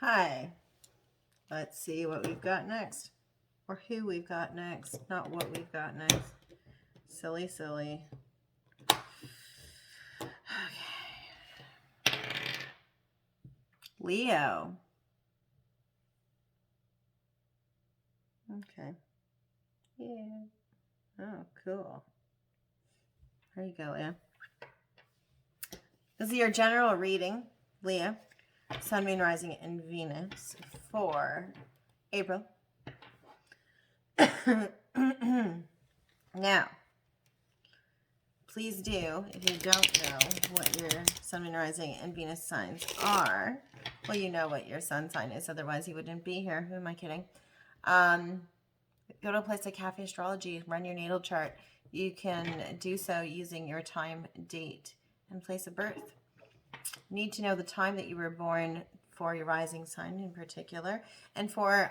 Hi. Let's see what we've got next. Or who we've got next. Not what we've got next. Silly, silly. Okay. Leo. Okay. Yeah. Oh, cool. There you go, Leo. This is your general reading, Leo. Sun, Moon, Rising, and Venus for April. Now, please do, if you don't know what your Sun, Moon, Rising, and Venus signs are, well, you know what your sun sign is, otherwise you wouldn't be here. Who am I kidding? Go to a place like Cafe Astrology, run your natal chart. You can do so using your time, date, and place of birth. You need to know the time that you were born for your rising sign in particular, and for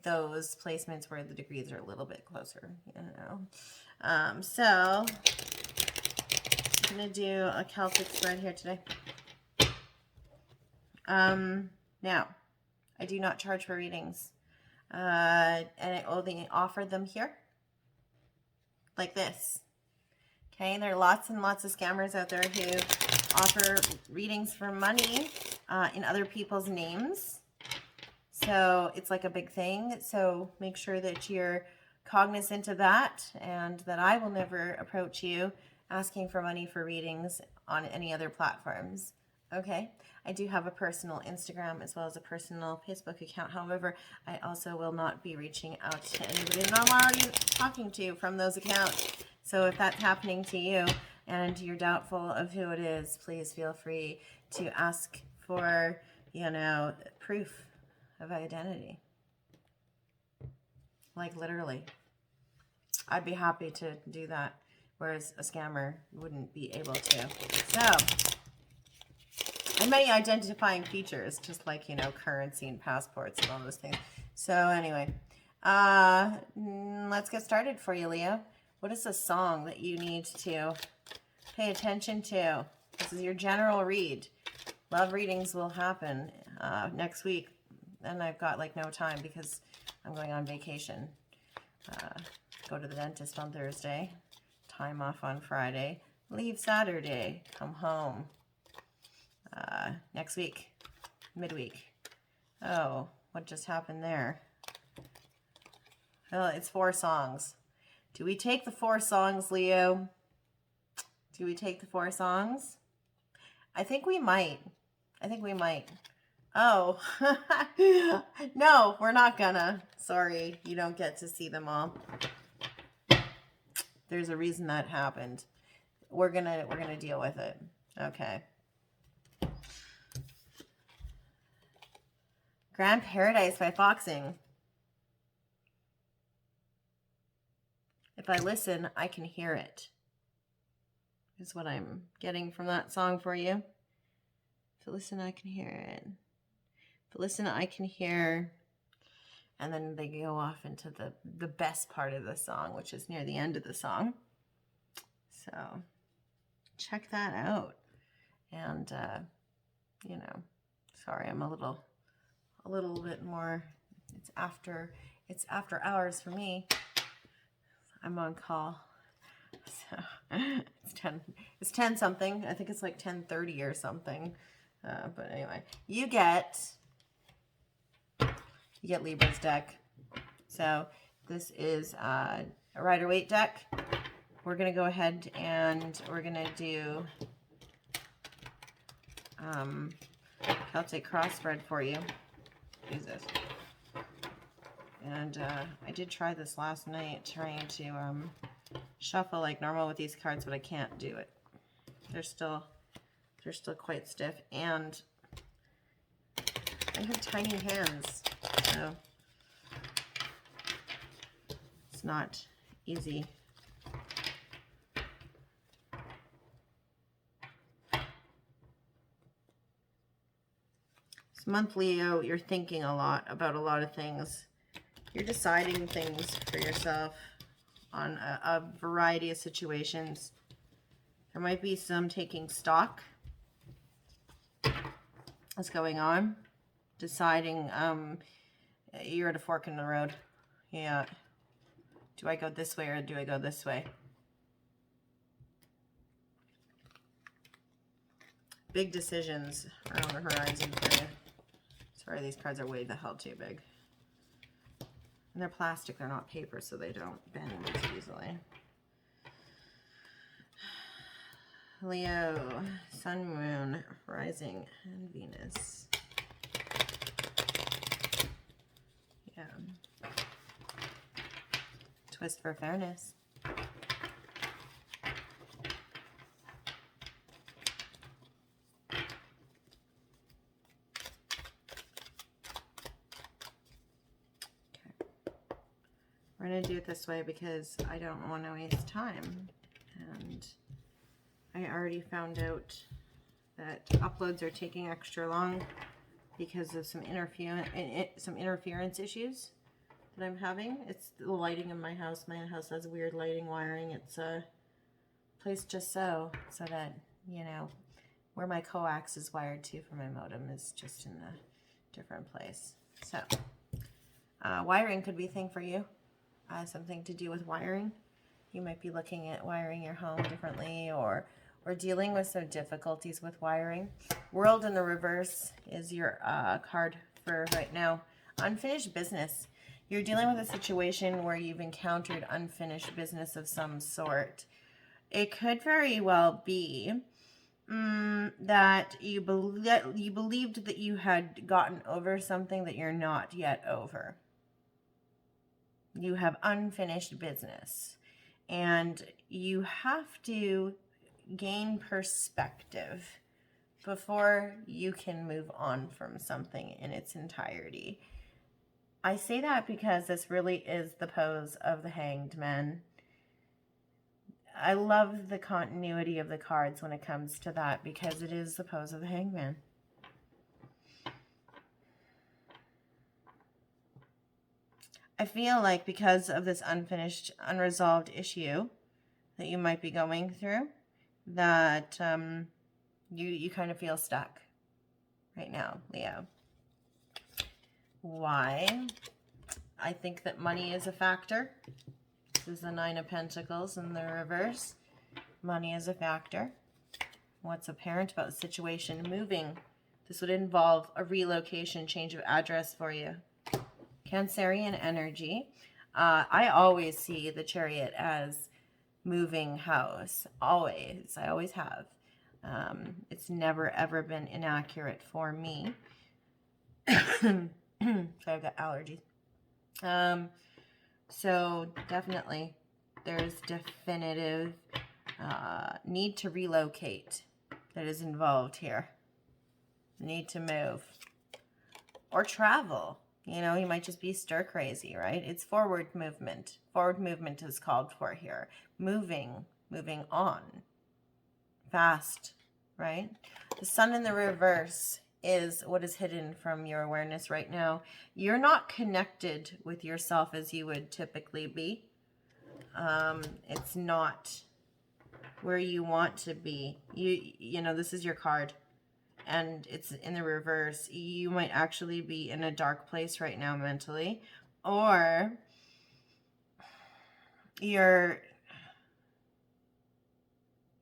those placements where the degrees are a little bit closer, you know. So I'm going to do a Celtic spread here today. Now, I do not charge for readings, and I only offer them here, like this. Okay, there are lots and lots of scammers out there who offer readings for money in other people's names. So it's like a big thing. So make sure that you're cognizant of that, and that I will never approach you asking for money for readings on any other platforms. Okay, I do have a personal Instagram as well as a personal Facebook account. However, I also will not be reaching out to anybody that I'm already talking to from those accounts. So if that's happening to you and you're doubtful of who it is, please feel free to ask for, you know, proof of identity. Like literally. I'd be happy to do that, whereas a scammer wouldn't be able to. So, and many identifying features, just like, you know, currency and passports and all those things. So anyway, let's get started for you, Leo. What is a song that you need to pay attention to? This is your general read. Love readings will happen next week. And I've got like no time because I'm going on vacation. Go to the dentist on Thursday. Time off on Friday. Leave Saturday. Come home. Next week. Midweek. Oh, what just happened there? Well, it's 4 songs. Do we take the 4 songs, Leo? Do we take the 4 songs? I think we might. I think we might. Oh, no, we're not gonna. Sorry, you don't get to see them all. There's a reason that happened. We're gonna deal with it. Okay. Grand Paradise by Foxing. If I listen, I can hear it. Is what I'm getting from that song for you. If I listen, I can hear it. If I listen, I can hear. And then they go off into the best part of the song, which is near the end of the song. So check that out. And, you know, sorry, I'm a little bit more, it's after hours for me. I'm on call. So it's 10 something. I think it's like 10:30 or something. But anyway, you get Libra's deck. So this is a Rider-Waite deck. We're going to go ahead and we're going to do Celtic cross spread for you. Use this. And I did try this last night, trying to shuffle like normal with these cards, but I can't do it. They're still quite stiff, and I have tiny hands, so it's not easy. This month, Leo, you're thinking a lot about a lot of things. You're deciding things for yourself on a variety of situations. There might be some taking stock that's going on. deciding, you're at a fork in the road. Yeah. Do I go this way or do I go this way? Big decisions are on the horizon for you. Sorry, these cards are way the hell too big. And they're plastic, they're not paper, so they don't bend as easily. Leo, Sun, Moon, Rising, and Venus. Yeah. Twist for fairness. We're going to do it this way because I don't want to waste time. And I already found out that uploads are taking extra long because of some interference issues that I'm having. It's the lighting in my house. My house has weird lighting wiring. It's placed just so that, you know, where my coax is wired to for my modem is just in a different place. So wiring could be a thing for you. Something to do with wiring. You might be looking at wiring your home differently, or dealing with some difficulties with wiring. World in the reverse is your card for right now. Unfinished business. You're dealing with a situation where you've encountered unfinished business of some sort. It could very well be that you believed that you had gotten over something that you're not yet over. You have unfinished business, and you have to gain perspective before you can move on from something in its entirety. I say that because this really is the pose of the Hanged Man. I love the continuity of the cards when it comes to that, because it is the pose of the Hanged Man. I feel like because of this unfinished, unresolved issue that you might be going through, that you kind of feel stuck right now, Leo. Why? I think that money is a factor. This is the Nine of Pentacles in the reverse. Money is a factor. What's apparent about the situation? Moving. This would involve a relocation, change of address for you. Cancerian energy. I always see the Chariot as moving house. Always. I always have. It's never ever been inaccurate for me. So I've got allergies. So definitely there's definitive need to relocate that is involved here. Need to move. Or travel. You know, you might just be stir crazy, right? It's forward movement. Forward movement is called for here. Moving on. Fast, right? The Sun in the reverse is what is hidden from your awareness right now. You're not connected with yourself as you would typically be. It's not where you want to be. You know, this is your card. And it's in the reverse. You might actually be in a dark place right now mentally, or you're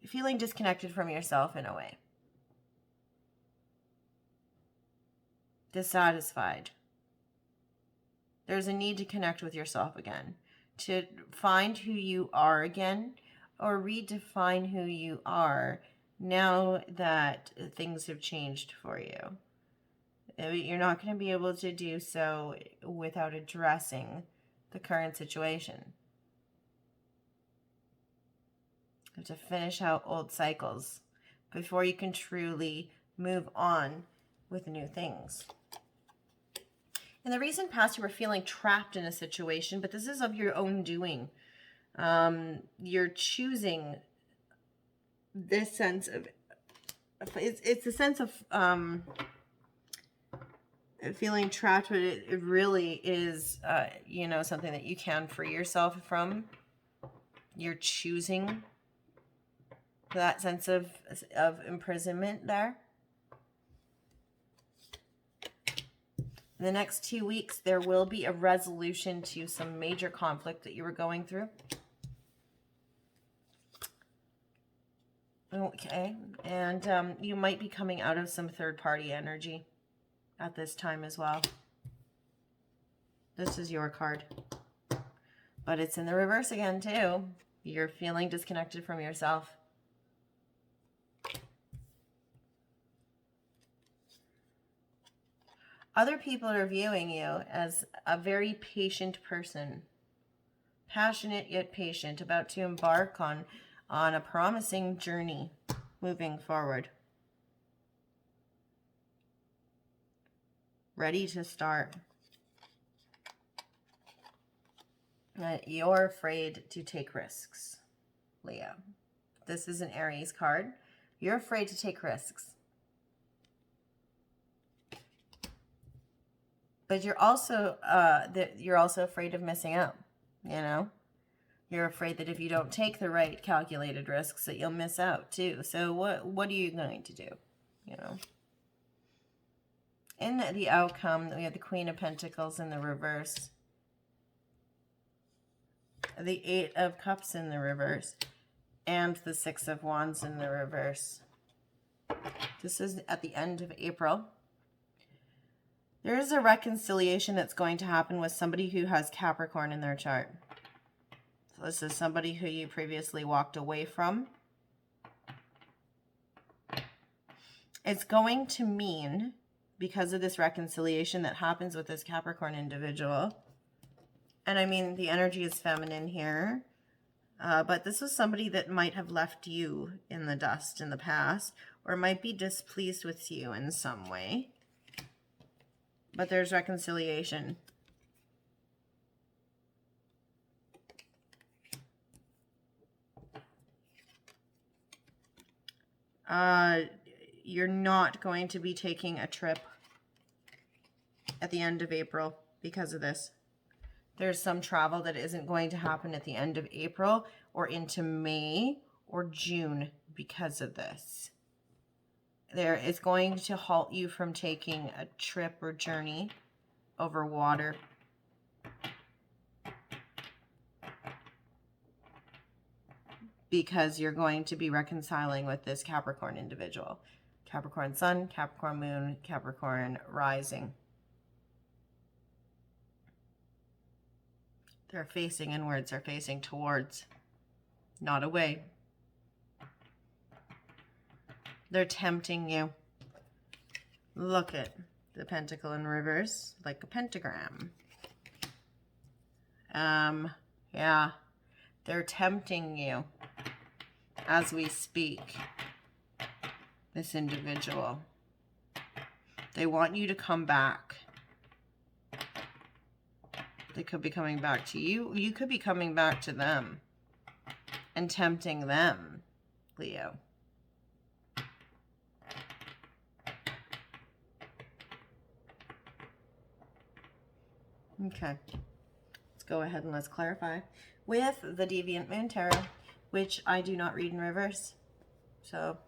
feeling disconnected from yourself in a way. Dissatisfied. There's a need to connect with yourself again, to find who you are again, or redefine who you are now that things have changed for you. You're not going to be able to do so without addressing the current situation. You have to finish out old cycles before you can truly move on with new things. In the recent past, you were feeling trapped in a situation, but this is of your own doing. You're choosing this sense of, it's a sense of feeling trapped, but it really is, you know, something that you can free yourself from. You're choosing that sense of imprisonment there. In the next 2 weeks, there will be a resolution to some major conflict that you were going through. Okay, and you might be coming out of some third-party energy at this time as well. This is your card. But it's in the reverse again, too. You're feeling disconnected from yourself. Other people are viewing you as a very patient person. Passionate yet patient, about to embark on a promising journey moving forward. Ready to start. You're afraid to take risks, Leo. This is an Aries card. You're afraid to take risks. But you're also afraid of missing out, you know? You're afraid that if you don't take the right calculated risks that you'll miss out too. So what are you going to do, you know? In the outcome, we have the Queen of Pentacles in the reverse. The Eight of Cups in the reverse. And the Six of Wands in the reverse. This is at the end of April. There is a reconciliation that's going to happen with somebody who has Capricorn in their chart. So this is somebody who you previously walked away from. It's going to mean, because of this reconciliation that happens with this Capricorn individual, and I mean the energy is feminine here, but this was somebody that might have left you in the dust in the past, or might be displeased with you in some way. But there's reconciliation. You're not going to be taking a trip at the end of April because of this. There's some travel that isn't going to happen at the end of April or into May or June because of this. It's going to halt you from taking a trip or journey over water. Because you're going to be reconciling with this Capricorn individual. Capricorn Sun, Capricorn Moon, Capricorn Rising. They're facing inwards, they're facing towards, not away. They're tempting you. Look at the pentacle in reverse, like a pentagram. Yeah, they're tempting you as we speak. This individual. They want you to come back. They could be coming back to you. You could be coming back to them and tempting them, Leo. Okay. Let's go ahead and let's clarify with the Deviant Moon Tarot, which I do not read in reverse. So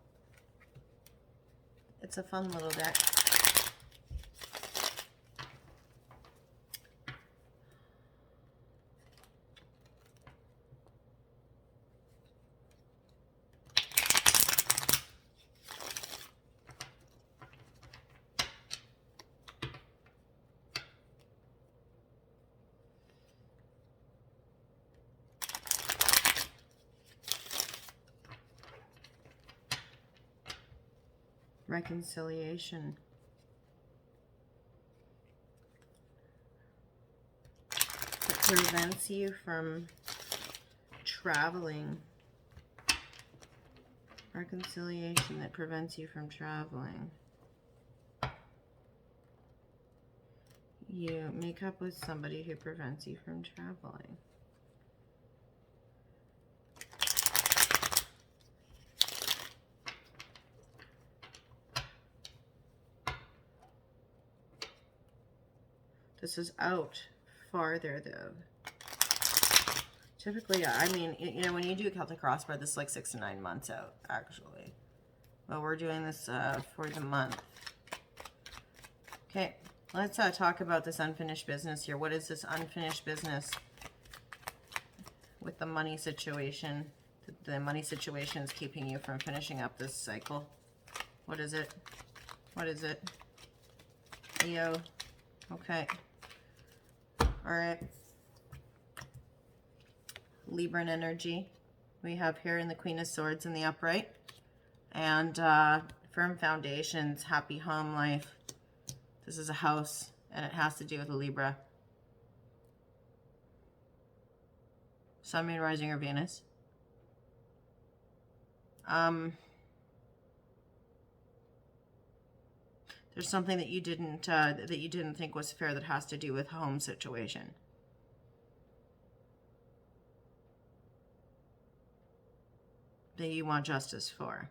it's a fun little deck. Reconciliation. That prevents you from traveling. Reconciliation that prevents you from traveling. You make up with somebody who prevents you from traveling. This is out farther, though. Typically, I mean, you know, when you do a Celtic crossbar, this is like 6 to 9 months out, actually. But we're doing this for the month. Okay, Let's talk about this unfinished business here. What is this unfinished business with the money situation? The money situation is keeping you from finishing up this cycle. What is it? What is it? Leo. Okay. All right. Libran energy. We have here in the Queen of Swords in the upright. And firm foundations, happy home life. This is a house, and it has to do with a Libra. Sun, Moon, Rising, or Venus. There's something that you didn't think was fair that has to do with home situation. That you want justice for.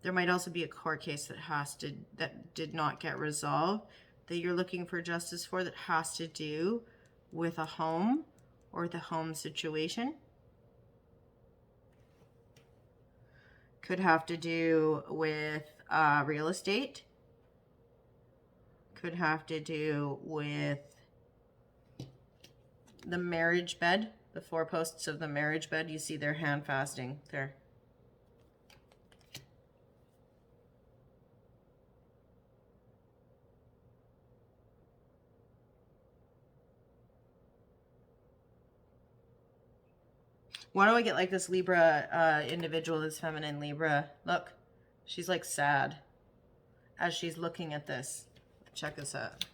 There might also be a court case that did not get resolved that you're looking for justice for, that has to do with a home or the home situation. Could have to do with real estate. Could have to do with the marriage bed, the 4 posts of the marriage bed. You see their hand fasting there. Why do I get like this Libra individual, this feminine Libra? Look, she's like sad as she's looking at this. Check this out.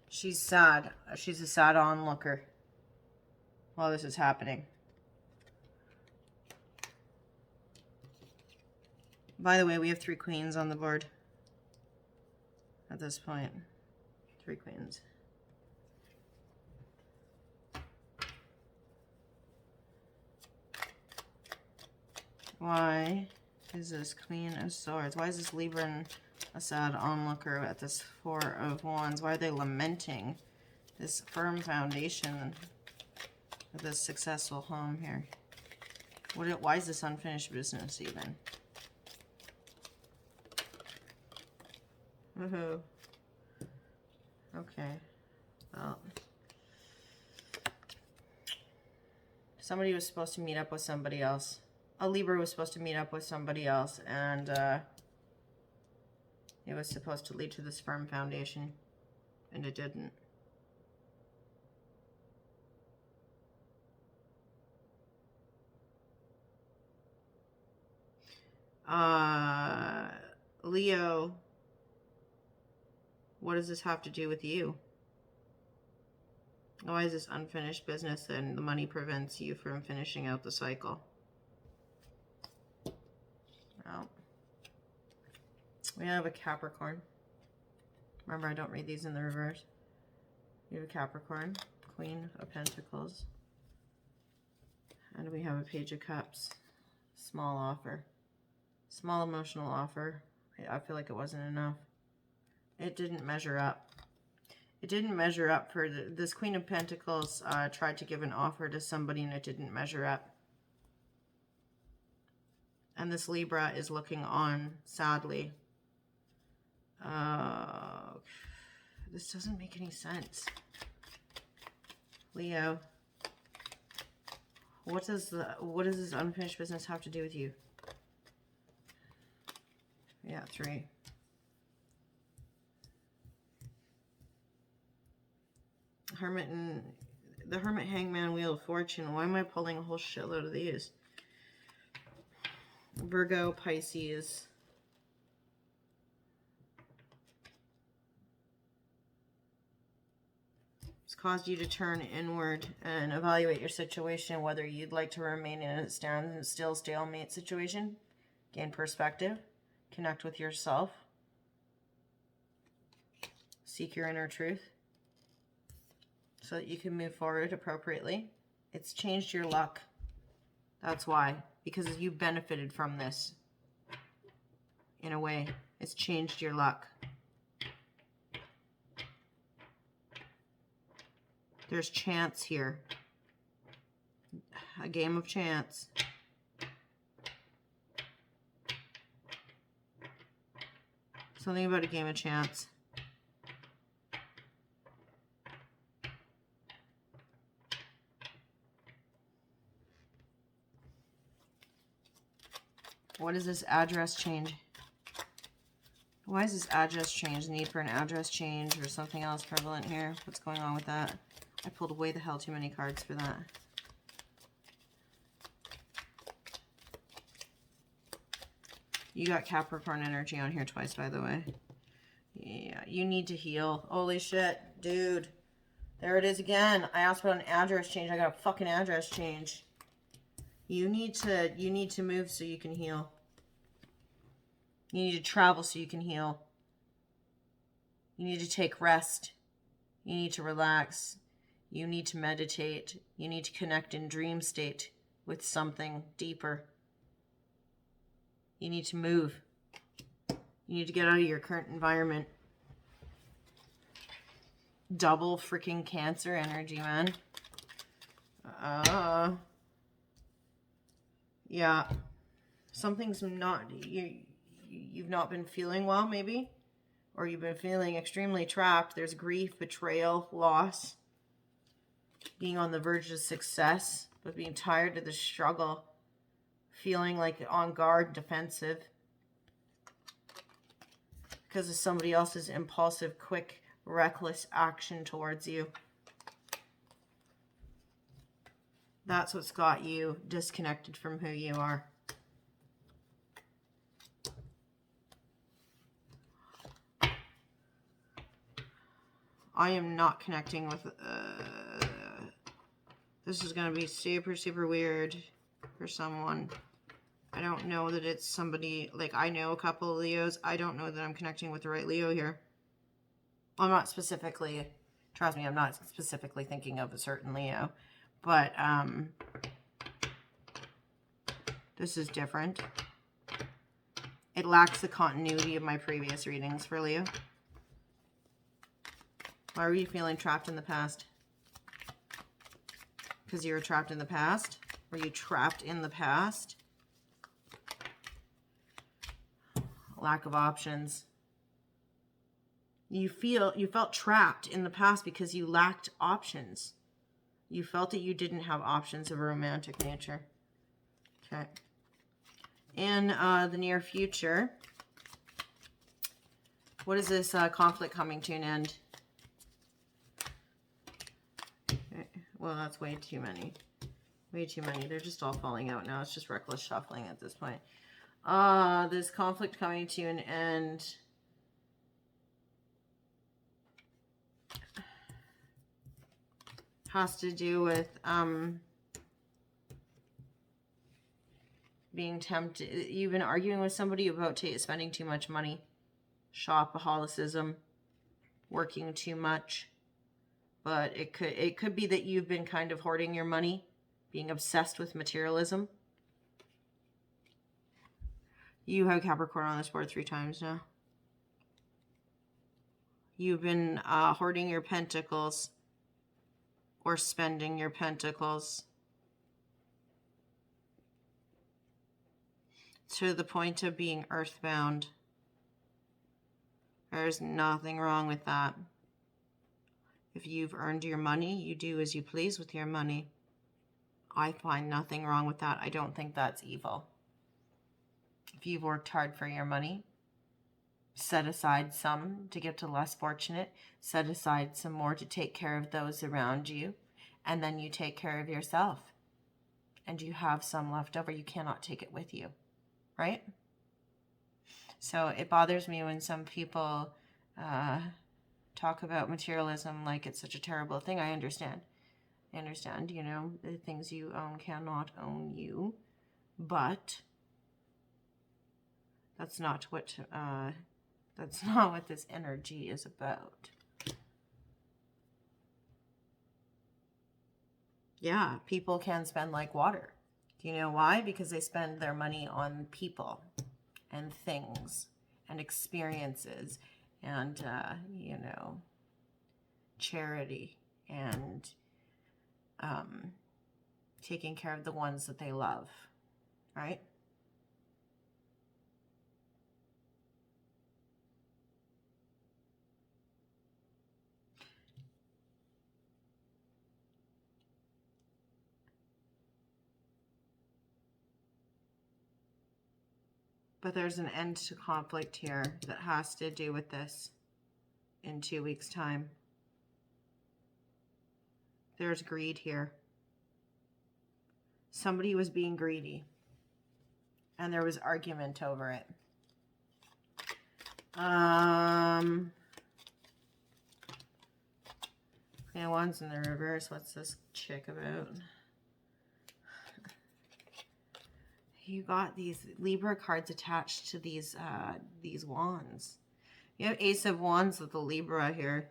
She's sad. She's a sad onlooker while this is happening. By the way, we have 3 queens on the board at this point. 3 queens. Why is this Queen of Swords? Why is this Libran a sad onlooker at this 4 of Wands? Why are they lamenting this firm foundation of this successful home here? Why is this unfinished business even? Woohoo. Okay. Well, somebody was supposed to meet up with somebody else. A Libra was supposed to meet up with somebody else, and it was supposed to lead to this firm foundation, and it didn't. Leo, what does this have to do with you? Why is this unfinished business and the money prevents you from finishing out the cycle? Well, we have a Capricorn. Remember, I don't read these in the reverse. We have a Capricorn, Queen of Pentacles. And we have a Page of Cups. Small offer. Small emotional offer. I feel like it wasn't enough. It didn't measure up. It didn't measure up for this Queen of Pentacles tried to give an offer to somebody and it didn't measure up. And this Libra is looking on, sadly. This doesn't make any sense. Leo, what does this unfinished business have to do with you? Yeah, 3. Hermit and the Hermit, Hangman, Wheel of Fortune. Why am I pulling a whole shitload of these? Virgo, Pisces. It's caused you to turn inward and evaluate your situation, whether you'd like to remain in a still stalemate situation, gain perspective, connect with yourself, seek your inner truth so that you can move forward appropriately. It's changed your luck. That's why. Because you benefited from this. In a way, it's changed your luck. There's chance here. A game of chance. Something about a game of chance. What is this address change? Why is this address change? The need for an address change or something else prevalent here? What's going on with that? I pulled way the hell too many cards for that. You got Capricorn energy on here twice, by the way. Yeah, you need to heal. Holy shit, dude. There it is again. I asked about an address change. I got a fucking address change. You need to move so you can heal. You need to travel so you can heal. You need to take rest. You need to relax. You need to meditate. You need to connect in dream state with something deeper. You need to move. You need to get out of your current environment. Double freaking Cancer energy, man. Yeah. Something's not... You've not been feeling well, maybe? Or you've been feeling extremely trapped. There's grief, betrayal, loss. Being on the verge of success, but being tired of the struggle. Feeling like on guard, defensive. Because of somebody else's impulsive, quick, reckless action towards you. That's what's got you disconnected from who you are. I am not connecting with... this is going to be super, super weird for someone. I don't know that it's somebody... Like, I know a couple of Leos. I don't know that I'm connecting with the right Leo here. I'm not specifically... Trust me, I'm not specifically thinking of a certain Leo. But, this is different. It lacks the continuity of my previous readings for Leo. Why were you feeling trapped in the past? Because you were trapped in the past? Were you trapped in the past? Lack of options. You felt trapped in the past because you lacked options. You felt that you didn't have options of a romantic nature. Okay. In the near future, what is this conflict coming to an end? Okay. Well, that's way too many. Way too many. They're just all falling out now. It's just reckless shuffling at this point. This conflict coming to an end. Has to do with being tempted. You've been arguing with somebody about spending too much money. Shopaholicism. Working too much. But it could be that you've been kind of hoarding your money. Being obsessed with materialism. You have Capricorn on this board 3 times now. You've been hoarding your pentacles. Or spending your pentacles. To the point of being earthbound. There's nothing wrong with that. If you've earned your money, you do as you please with your money. I find nothing wrong with that. I don't think that's evil. If you've worked hard for your money, set aside some to give to less fortunate. Set aside some more to take care of those around you. And then you take care of yourself. And you have some left over. You cannot take it with you. Right? So it bothers me when some people talk about materialism like it's such a terrible thing. I understand. I understand, you know, the things you own cannot own you. But that's not what this energy is about. Yeah, people can spend like water. Do you know why? Because they spend their money on people and things and experiences and, you know, charity and taking care of the ones that they love, right? But there's an end to conflict here that has to do with this in 2 weeks' time. There's greed here. Somebody was being greedy. And there was argument over it. Yeah, Wands in the reverse. What's this chick about? You got these Libra cards attached to these wands. You have Ace of Wands with the Libra here.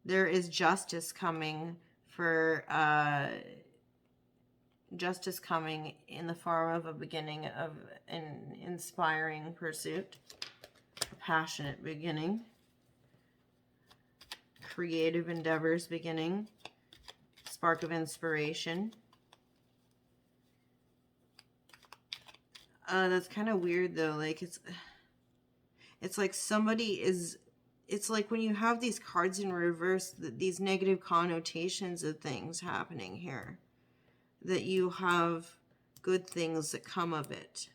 There is justice coming for justice coming in the form of a beginning of an inspiring pursuit, a passionate beginning, creative endeavors beginning, spark of inspiration. That's kind of weird though. Like it's like somebody is, it's like when you have these cards in reverse, these negative connotations of things happening here, that you have good things that come of it.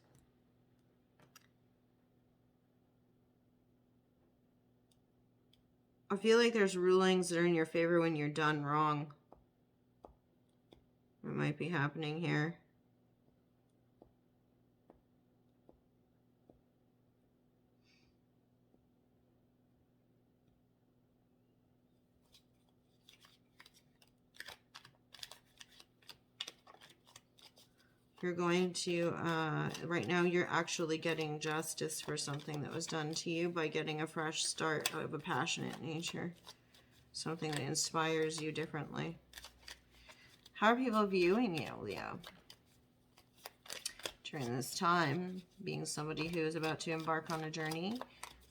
I feel like there's rulings that are in your favor when you're done wrong. It might be happening here. You're going to, right now you're actually getting justice for something that was done to you by getting a fresh start of a passionate nature. Something that inspires you differently. How are people viewing you, Leo? During this time, being somebody who is about to embark on a journey,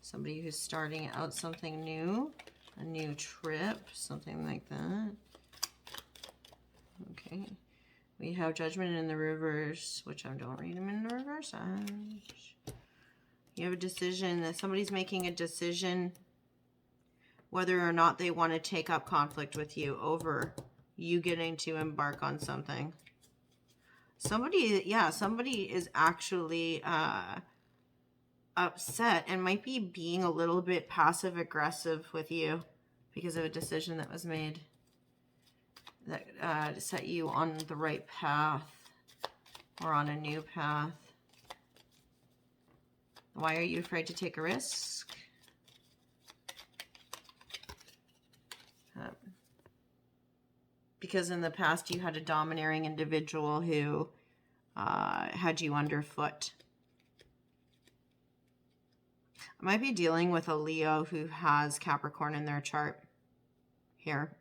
somebody who's starting out something new, a new trip, something like that. Okay. We have Judgment in the reverse, which I don't read them in the reverse. You have a decision that somebody's making a decision whether or not they want to take up conflict with you over you getting to embark on something. Somebody, yeah, somebody is actually upset and might be being a little bit passive aggressive with you because of a decision that was made that set you on the right path or on a new path. Why are you afraid to take a risk? Because in the past you had a domineering individual who had you underfoot. I might be dealing with a Leo who has Capricorn in their chart here.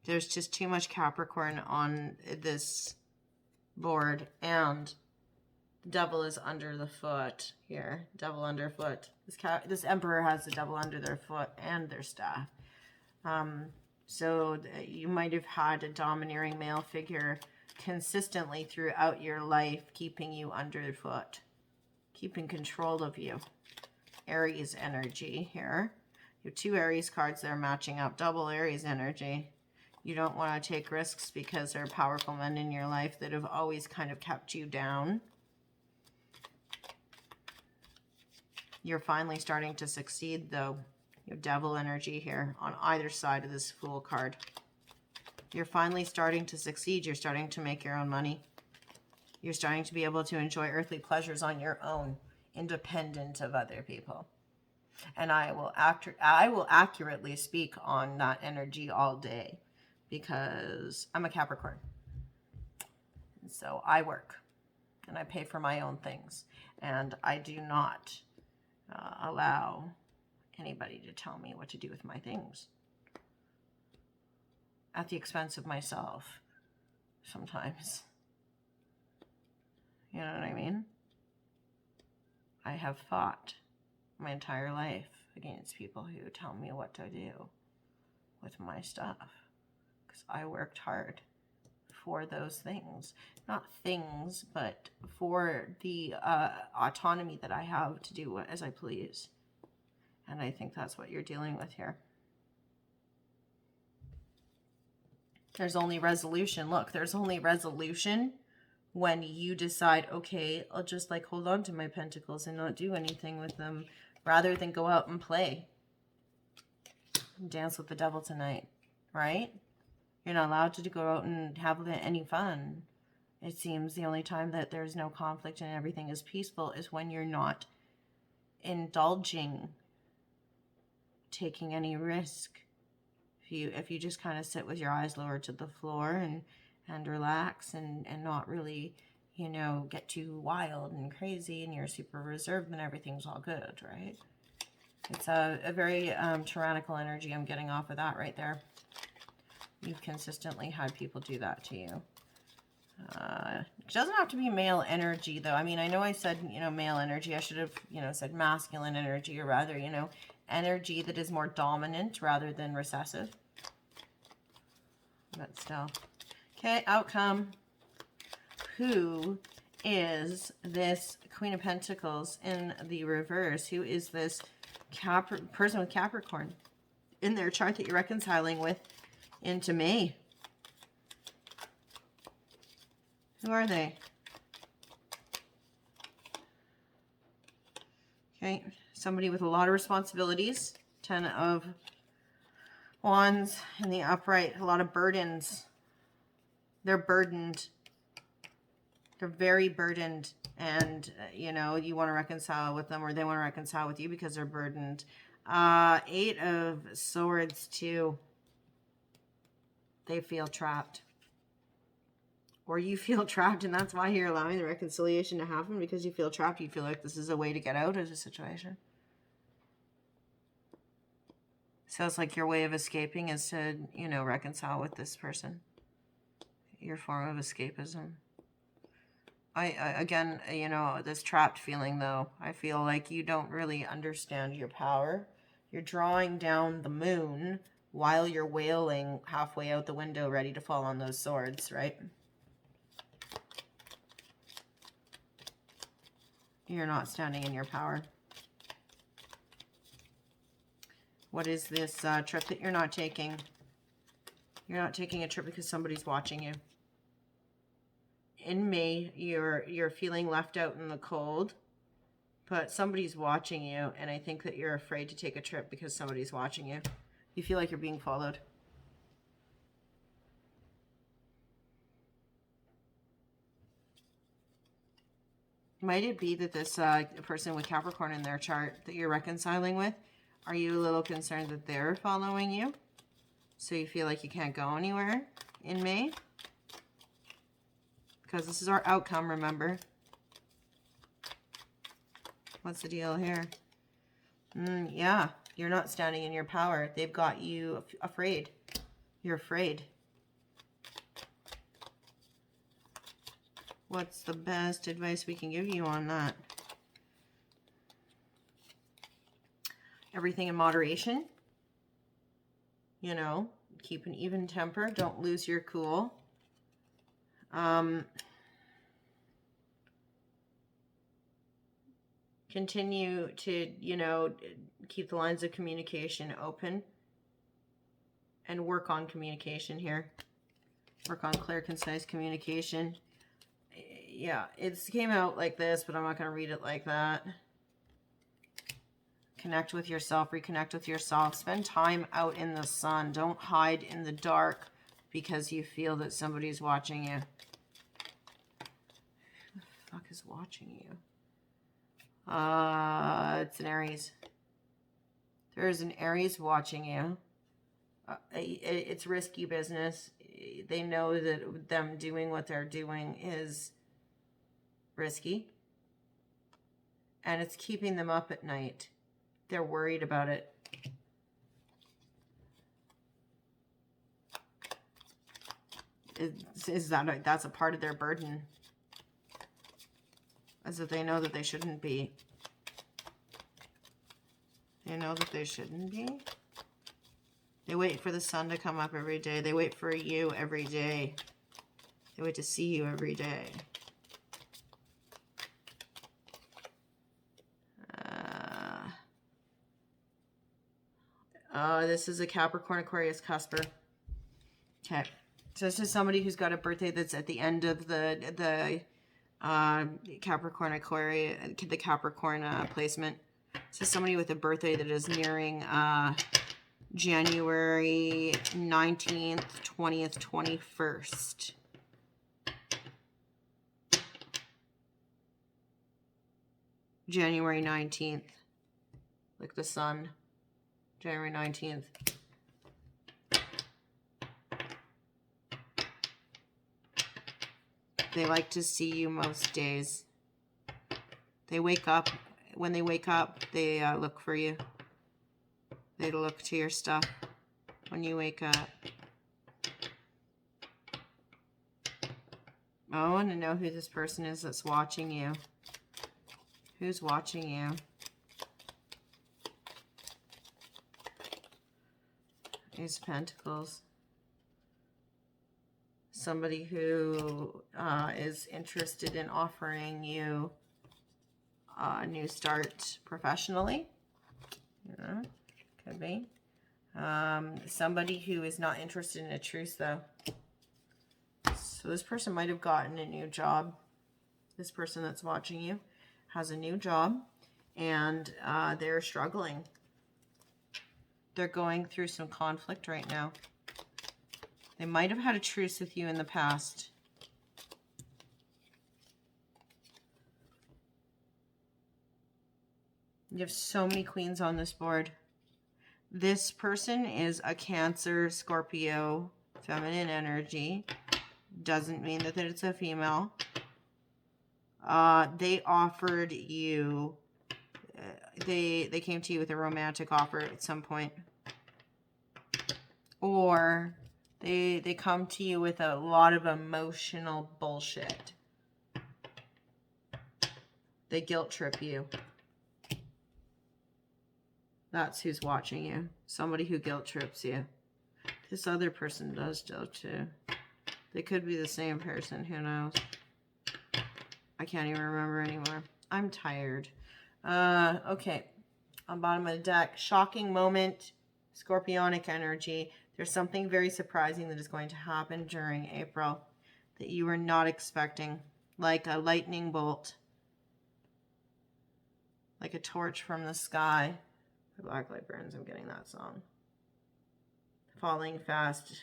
There's just too much Capricorn on this board, and the devil is under the foot here. Devil underfoot. This emperor has the devil under their foot and their staff. So you might have had a domineering male figure consistently throughout your life, keeping you underfoot, keeping control of you. Aries energy here. You have two Aries cards that are matching up. Double Aries energy. You don't want to take risks because there are powerful men in your life that have always kind of kept you down. You're finally starting to succeed, though. You have devil energy here on either side of this Fool card. You're finally starting to succeed. You're starting to make your own money. You're starting to be able to enjoy earthly pleasures on your own, independent of other people. And I will accurately speak on that energy all day, because I'm a Capricorn. And so I work and I pay for my own things. And I do not allow anybody to tell me what to do with my things at the expense of myself sometimes. You know what I mean? I have fought my entire life against people who tell me what to do with my stuff, because I worked hard for those things. Not things, but for the autonomy that I have to do as I please. And I think that's what you're dealing with here. There's only resolution. Look, there's only resolution when you decide, okay, I'll just like hold on to my pentacles and not do anything with them rather than go out and play. Dance with the devil tonight, right? You're not allowed to go out and have any fun. It seems the only time that there's no conflict and everything is peaceful is when you're not indulging, taking any risk. If you just kind of sit with your eyes lowered to the floor and relax and not really, you know, get too wild and crazy and you're super reserved, then everything's all good, right? It's a very tyrannical energy I'm getting off of that right there. You've consistently had people do that to you. It doesn't have to be male energy, though. I mean, I know I said, you know, male energy. I should have, you know, said masculine energy, or rather, you know, energy that is more dominant rather than recessive. But still. Okay, outcome. Who is this Queen of Pentacles in the reverse? Who is this person with Capricorn in their chart that you're reconciling with into May? Who are they? Okay, somebody with a lot of responsibilities. 10 of Wands in the upright. A lot of burdens. They're burdened. They're very burdened. And, you know, you want to reconcile with them, or they want to reconcile with you because they're burdened. 8 of Swords, too. They feel trapped. Or you feel trapped, and that's why you're allowing the reconciliation to happen, because you feel trapped. You feel like this is a way to get out of the situation. So it's like your way of escaping is to, you know, reconcile with this person. Your form of escapism. I again, you know, this trapped feeling, though, I feel like you don't really understand your power. You're drawing down the moon while you're wailing halfway out the window, ready to fall on those swords, right? You're not standing in your power. What is this trip that you're not taking? You're not taking a trip because somebody's watching you. In May, you're feeling left out in the cold, but somebody's watching you, and I think that you're afraid to take a trip because somebody's watching you. You feel like you're being followed. Might it be that this person with Capricorn in their chart that you're reconciling with, are you a little concerned that they're following you? So you feel like you can't go anywhere in May? Because this is our outcome, remember? What's the deal here? Yeah, you're not standing in your power. They've got you afraid. You're afraid. What's the best advice we can give you on that? Everything in moderation. You know, keep an even temper. Don't lose your cool. Continue to, you know, keep the lines of communication open and work on communication here. Work on clear, concise communication. Yeah, it came out like this, but I'm not going to read it like that. Connect with yourself, reconnect with yourself. Spend time out in the sun. Don't hide in the dark because you feel that somebody's watching you. Who the fuck is watching you? It's an Aries. There's an Aries watching you. It's risky business. They know that them doing what they're doing is risky. And it's keeping them up at night. They're worried about it. That's a part of their burden. As if they know that they shouldn't be. They know that they shouldn't be. They wait for the sun to come up every day. They wait for you every day. They wait to see you every day. This is a Capricorn Aquarius cusper. Okay. So this is somebody who's got a birthday that's at the end of the Capricorn Aquarius, the Capricorn placement. So somebody with a birthday that is nearing January 19th, 20th, 21st. January 19th. Like the sun. January 19th. They like to see you most days. They wake up. When they wake up, they look for you. They look to your stuff when you wake up. I want to know who this person is that's watching you. Who's watching you? Ace of Pentacles. Somebody who is interested in offering you a new start professionally. Yeah, could be. Somebody who is not interested in a truce, though. So this person might have gotten a new job. This person that's watching you has a new job, and they're struggling. They're going through some conflict right now. They might have had a truce with you in the past. You have so many queens on this board. This person is a Cancer, Scorpio, feminine energy. Doesn't mean that it's a female. They offered you, they came to you with a romantic offer at some point. Or they come to you with a lot of emotional bullshit. They guilt trip you. That's who's watching you. Somebody who guilt trips you. This other person does too. They could be the same person. Who knows? I can't even remember anymore. I'm tired. Okay. On bottom of the deck. Shocking moment. Scorpionic energy. There's something very surprising that is going to happen during April that you were not expecting. Like a lightning bolt. Like a torch from the sky. The Black Light Burns. I'm getting that song. Falling fast.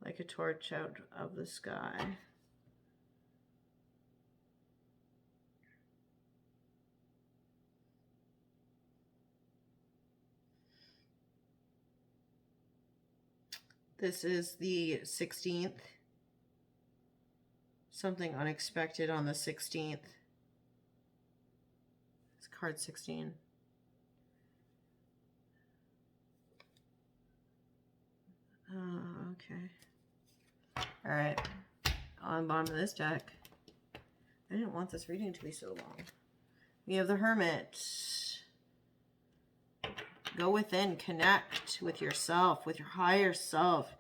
Like a torch out of the sky. This is the 16th. Something unexpected on the 16th. It's card 16. Okay. All right. On the bottom of this deck. I didn't want this reading to be so long. We have the Hermit. Go within, connect with yourself, with your higher self.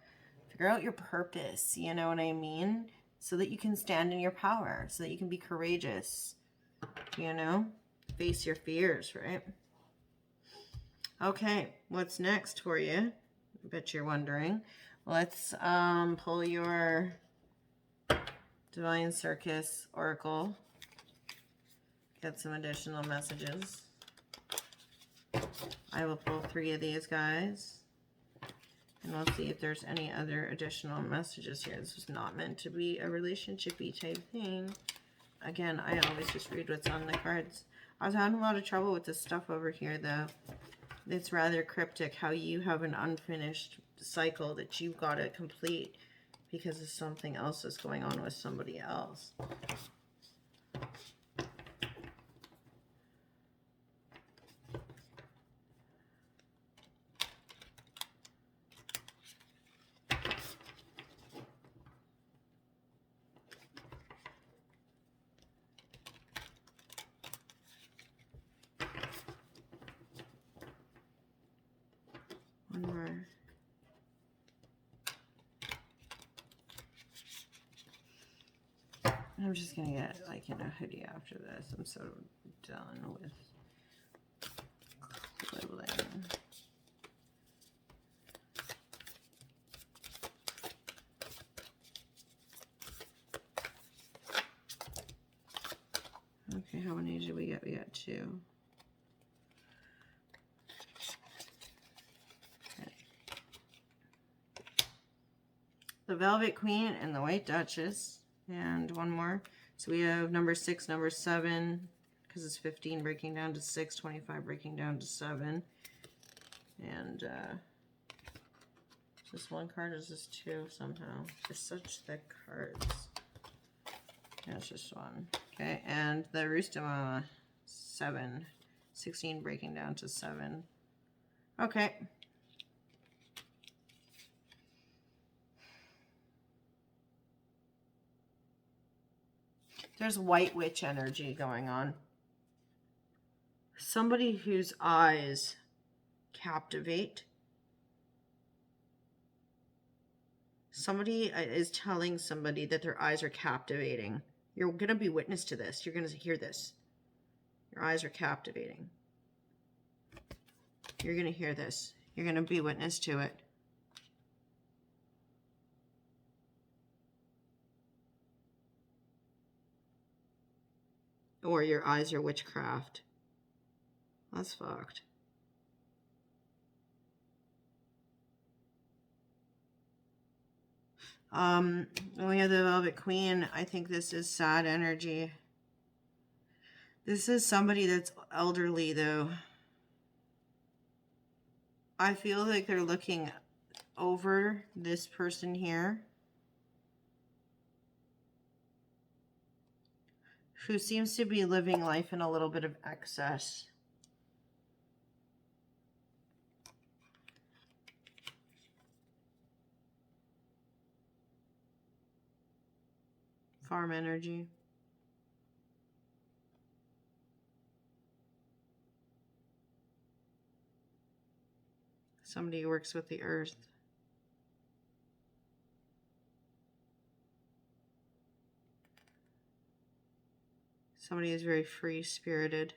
Figure out your purpose, you know what I mean? So that you can stand in your power, so that you can be courageous, you know? Face your fears, right? Okay, what's next for you? I bet you're wondering. Let's pull your Divine Circus Oracle. Get some additional messages. I will pull 3 of these guys. And we'll see if there's any other additional messages here. This is not meant to be a relationship-y type thing. Again, I always just read what's on the cards. I was having a lot of trouble with this stuff over here, though. It's rather cryptic how you have an unfinished cycle that you've got to complete because of something else that's going on with somebody else. One more. I'm just gonna get like in a hoodie after this. I'm so done with quibbling. did we get? We got 2. Okay. The Velvet Queen and the White Duchess. And one more. So we have number 6, number 7, because it's 15 breaking down to 6, 25 breaking down to 7. And is this one card or is this 2 somehow? They're such thick cards. Yeah, it's just 1. Okay, and the Rooster Mama, 7. 16 breaking down to 7. Okay. There's White Witch energy going on. Somebody whose eyes captivate. Somebody is telling somebody that their eyes are captivating. You're going to be witness to this. You're going to hear this. Your eyes are captivating. You're going to hear this. You're going to be witness to it. Or your eyes are witchcraft. That's fucked. We have the Velvet Queen. I think this is sad energy. This is somebody that's elderly, though. I feel like they're looking over this person here, who seems to be living life in a little bit of excess. Farm energy. Somebody who works with the earth. Somebody who's very free-spirited.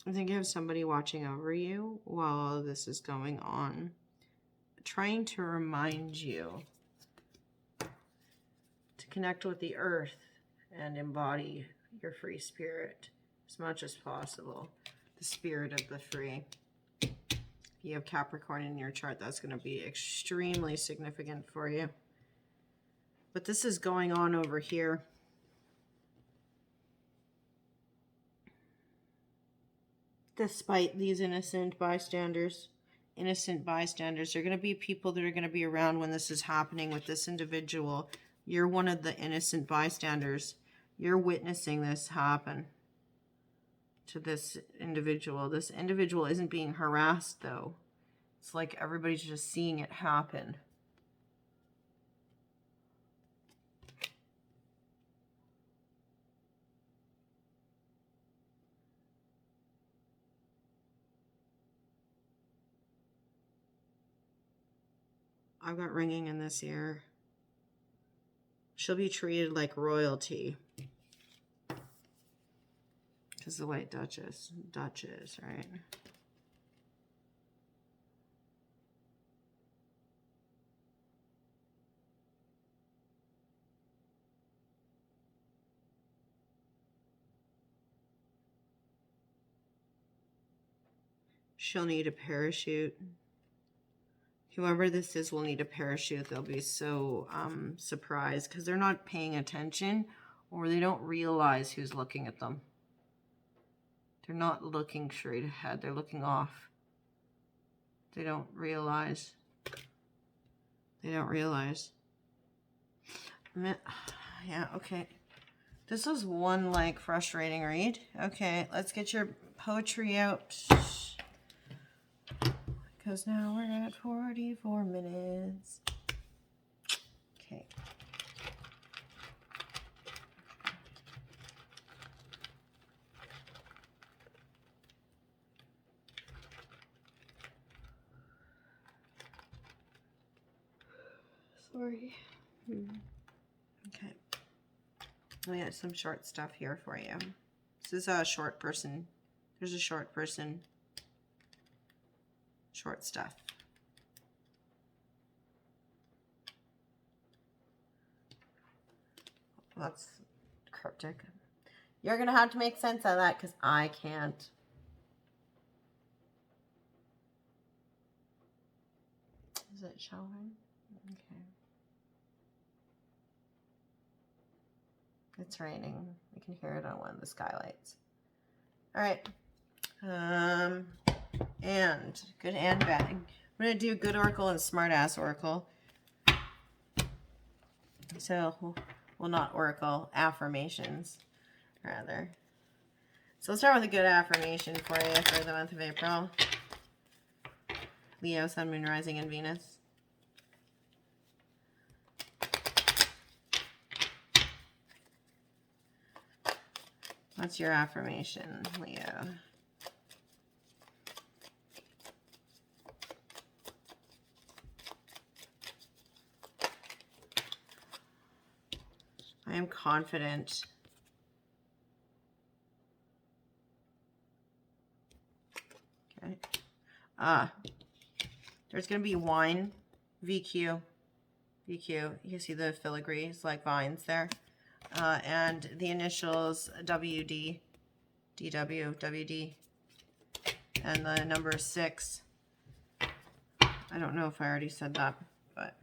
I think you have somebody watching over you while this is going on, trying to remind you to connect with the earth and embody your free spirit as much as possible. The spirit of the free. If you have Capricorn in your chart, that's going to be extremely significant for you. But this is going on over here. Despite these innocent bystanders, there are going to be people that are going to be around when this is happening with this individual. You're one of the innocent bystanders. You're witnessing this happen to this individual. This individual isn't being harassed, though. It's like everybody's just seeing it happen. I've got ringing in this ear. She'll be treated like royalty. Because the White Duchess, right? She'll need a parachute. Whoever this is will need a parachute. They'll be so surprised because they're not paying attention, or they don't realize who's looking at them. They're not looking straight ahead. They're looking off. They don't realize. Yeah, okay. This was one, like, frustrating read. Okay, let's get your poetry out. Because now we're at 44 minutes. Okay. Sorry. Okay. We got some short stuff here for you. This is a short person. There's a short person. Short stuff. That's cryptic. You're going to have to make sense of that because I can't. Is it showing? Okay. It's raining. I can hear it on one of the skylights. All right. And good and bad. I'm going to do good oracle and smart ass oracle. So, well, not oracle, affirmations, rather. So, let's start with a good affirmation for you for the month of April. Leo, Sun, Moon, Rising, and Venus. What's your affirmation, Leo? I am confident. Okay. There's going to be wine, VQ. You can see the filigrees like vines there. And the initials WD, DW, WD, and the number 6. I don't know if I already said that, but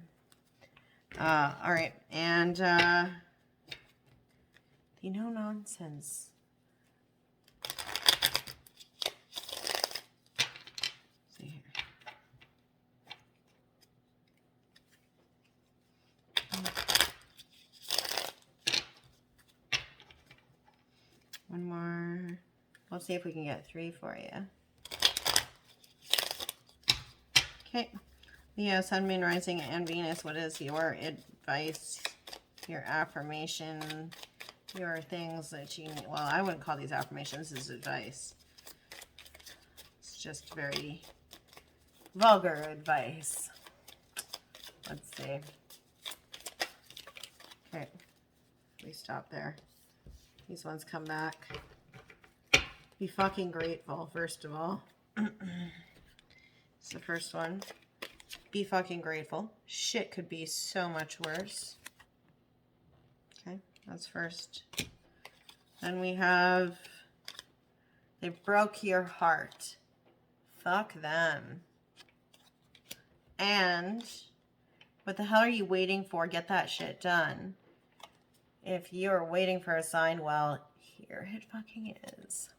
all right. And the no nonsense. See here. One more. Let's see if we can get 3 for you. Okay. Leo, Sun, Moon, Rising, and Venus. What is your advice, your affirmation, your things that you need? Well, I wouldn't call these affirmations as advice. It's just very vulgar advice. Let's see. Okay. We stop there. These ones come back. Be fucking grateful, first of all. It's the first one. Be fucking grateful. Shit could be so much worse. Okay, that's first. Then we have, they broke your heart. Fuck them. And what the hell are you waiting for? Get that shit done. If you're waiting for a sign, well, here it fucking is.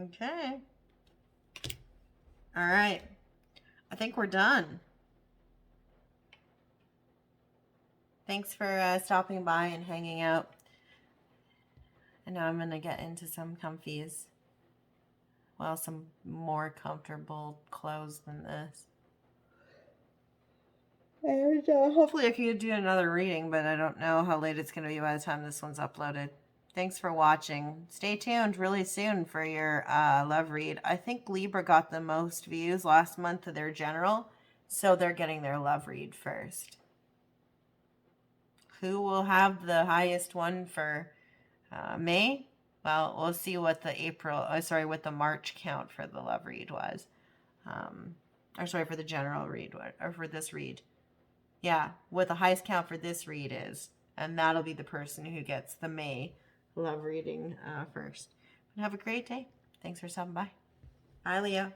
Okay. All right. I think we're done. Thanks for stopping by and hanging out. And now I'm going to get into some comfies. Well, some more comfortable clothes than this. And hopefully I can do another reading, but I don't know how late it's going to be by the time this one's uploaded. Thanks for watching. Stay tuned really soon for your love read. I think Libra got the most views last month of their general, so they're getting their love read first. Who will have the highest one for May? Well, we'll see what the what the March count for the love read was. For the general read, or for this read. Yeah, what the highest count for this read is. And that'll be the person who gets the May love reading first. But have a great day. Thanks for stopping by. Bye, Leo.